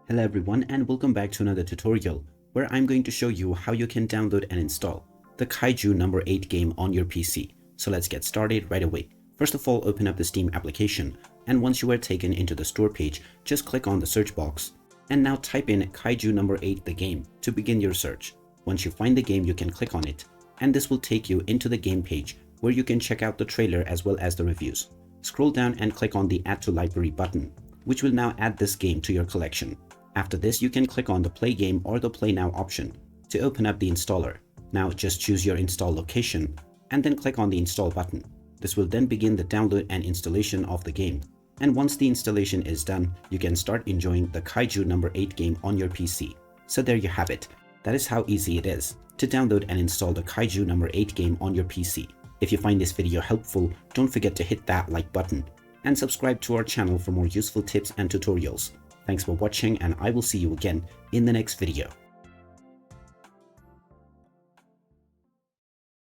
Hello everyone and welcome back to another tutorial where I'm going to show you how you can download and install the Kaiju number 8 game on your PC. So let's get started right away. First of all, open up the Steam application, and once you are taken into the store page, just click on the search box and now type in Kaiju number 8 the game to begin your search. Once you find the game, you can click on it and this will take you into the game page where you can check out the trailer as well as the reviews. Scroll down and click on the Add to Library button, which will now add this game to your collection. After this, you can click on the Play Game or the Play Now option to open up the installer. Now just choose your install location and then click on the Install button. This will then begin the download and installation of the game. And once the installation is done, you can start enjoying the Kaiju number 8 game on your PC. So there you have it. That is how easy it is to download and install the Kaiju number 8 game on your PC. If you find this video helpful, don't forget to hit that like button and subscribe to our channel for more useful tips and tutorials. Thanks for watching, and I will see you again in the next video.